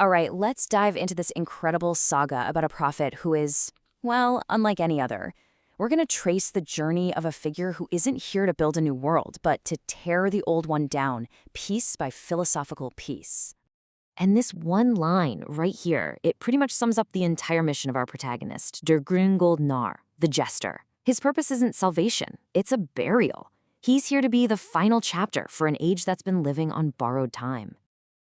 All right, let's dive into this incredible saga about a prophet who is, well, unlike any other. We're going to trace the journey of a figure who isn't here to build a new world, but to tear the old one down, piece by philosophical piece. And this one line right here, it pretty much sums up the entire mission of our protagonist, Der Grüngoldnar, the Jester. His purpose isn't salvation, it's a burial. He's here to be the final chapter for an age that's been living on borrowed time.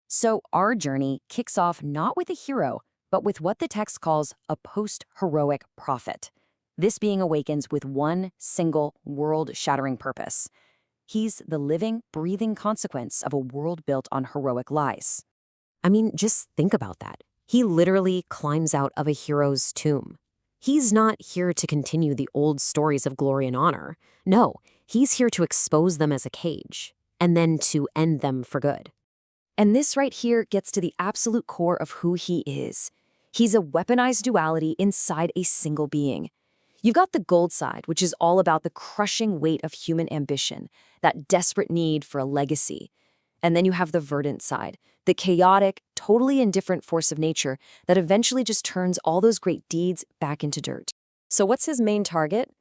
So our journey kicks off not with a hero, but with what the text calls a post-heroic prophet. This being awakens with one single world-shattering purpose. He's the living, breathing consequence of a world built on heroic lies. I mean, just think about that. He literally climbs out of a hero's tomb. He's not here to continue the old stories of glory and honor. No, he's here to expose them as a cage, and then to end them for good. And this right here gets to the absolute core of who he is. He's a weaponized duality inside a single being. You've got the gold side, which is all about the crushing weight of human ambition, that desperate need for a legacy. And then you have the verdant side, the chaotic, totally indifferent force of nature that eventually just turns all those great deeds back into dirt. So what's his main target?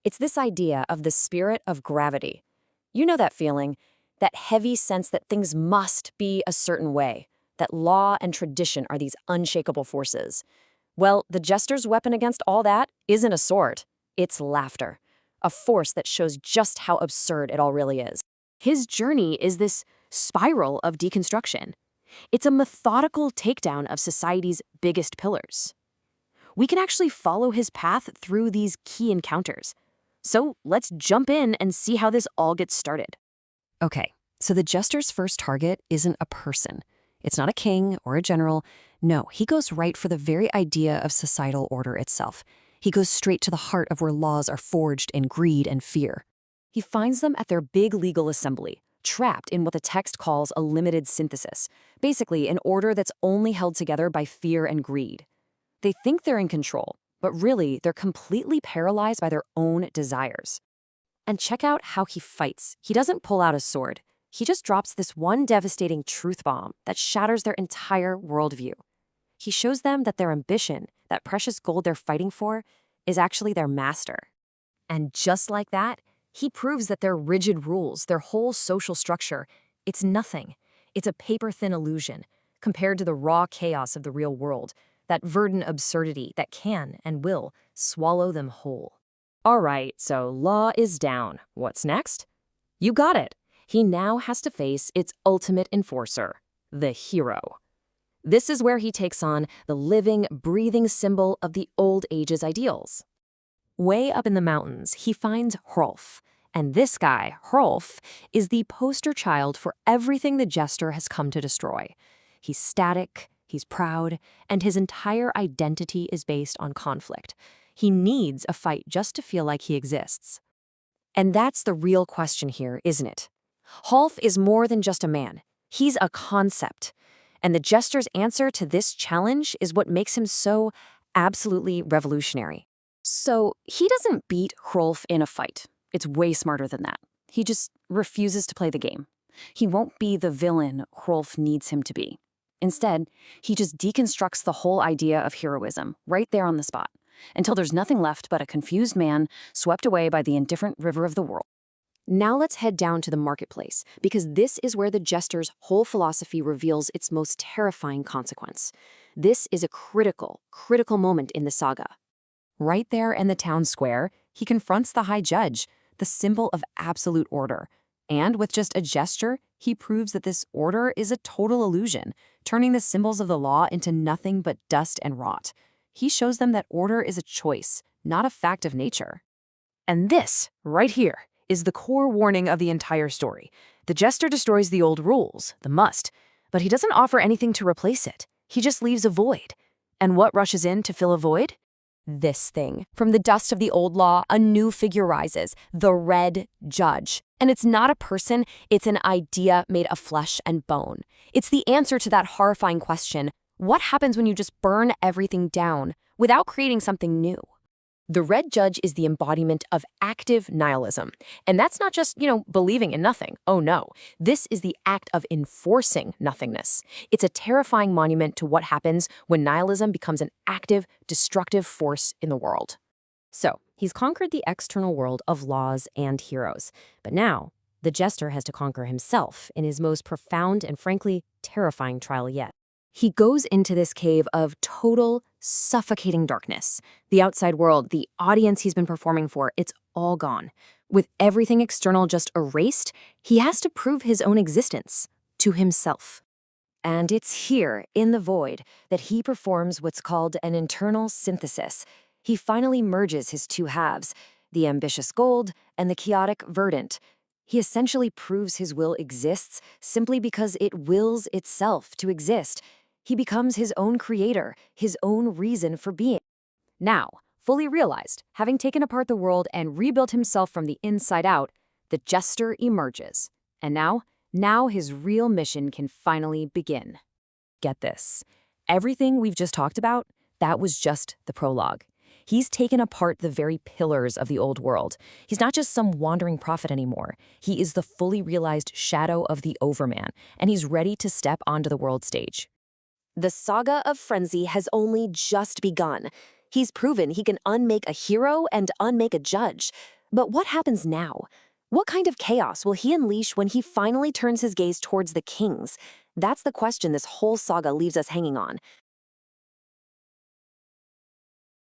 It's this idea of the spirit of gravity. You know that feeling, that heavy sense that things must be a certain way, that law and tradition are these unshakable forces. Well, the Jester's weapon against all that isn't a sword, it's laughter, a force that shows just how absurd it all really is. His journey is this spiral of deconstruction. It's a methodical takedown of society's biggest pillars. We can actually follow his path through these key encounters. So let's jump in and see how this all gets started. Okay, so the Jester's first target isn't a person. It's not a king or a general. No, he goes right for the very idea of societal order itself. He goes straight to the heart of where laws are forged in greed and fear. He finds them at their big legal assembly, trapped in what the text calls a limited synthesis, basically an order that's only held together by fear and greed. They think they're in control, but really they're completely paralyzed by their own desires. And check out how he fights. He doesn't pull out a sword. He just drops this one devastating truth bomb that shatters their entire worldview. He shows them that their ambition, that precious gold they're fighting for, is actually their master. And just like that, he proves that their rigid rules, their whole social structure, it's nothing. It's a paper-thin illusion compared to the raw chaos of the real world, that verdant absurdity that can and will swallow them whole. All right, so law is down. What's next? You got it. He now has to face its ultimate enforcer, the hero. This is where he takes on the living, breathing symbol of the old age's ideals. Way up in the mountains, he finds Hrolf. And this guy, Hrolf, is the poster child for everything the Jester has come to destroy. He's static, he's proud, and his entire identity is based on conflict. He needs a fight just to feel like he exists. And that's the real question here, isn't it? Hrolf is more than just a man. He's a concept. And the Jester's answer to this challenge is what makes him so absolutely revolutionary. So he doesn't beat Hrolf in a fight. It's way smarter than that. He just refuses to play the game. He won't be the villain Hrolf needs him to be. Instead, he just deconstructs the whole idea of heroism right there on the spot, until there's nothing left but a confused man swept away by the indifferent river of the world. Now let's head down to the marketplace, because this is where the Jester's whole philosophy reveals its most terrifying consequence. This is a critical moment in the saga. Right there in the town square, he confronts the High Judge, the symbol of absolute order. And with just a gesture, he proves that this order is a total illusion, turning the symbols of the law into nothing but dust and rot. He shows them that order is a choice, not a fact of nature. And this, right here, is the core warning of the entire story. The Jester destroys the old rules, the must, but he doesn't offer anything to replace it. He just leaves a void. And what rushes in to fill a void? This thing. From the dust of the old law, a new figure rises, the Red Judge. And it's not a person, it's an idea made of flesh and bone. It's the answer to that horrifying question, what happens when you just burn everything down without creating something new? The Red Judge is the embodiment of active nihilism. And that's not just, believing in nothing. Oh no. This is the act of enforcing nothingness. It's a terrifying monument to what happens when nihilism becomes an active, destructive force in the world. So, he's conquered the external world of laws and heroes. But now, the Jester has to conquer himself in his most profound and frankly terrifying trial yet. He goes into this cave of total, suffocating darkness. The outside world, the audience he's been performing for, it's all gone. With everything external just erased, he has to prove his own existence to himself. And it's here, in the void, that he performs what's called an internal synthesis. He finally merges his two halves, the ambitious gold and the chaotic verdant. He essentially proves his will exists simply because it wills itself to exist. He becomes his own creator, his own reason for being. Now, fully realized, having taken apart the world and rebuilt himself from the inside out, the Jester emerges. And now his real mission can finally begin. Get this. Everything we've just talked about, that was just the prologue. He's taken apart the very pillars of the old world. He's not just some wandering prophet anymore. He is the fully realized shadow of the Overman, and he's ready to step onto the world stage. The saga of Frenzy has only just begun. He's proven he can unmake a hero and unmake a judge. But what happens now? What kind of chaos will he unleash when he finally turns his gaze towards the kings? That's the question this whole saga leaves us hanging on.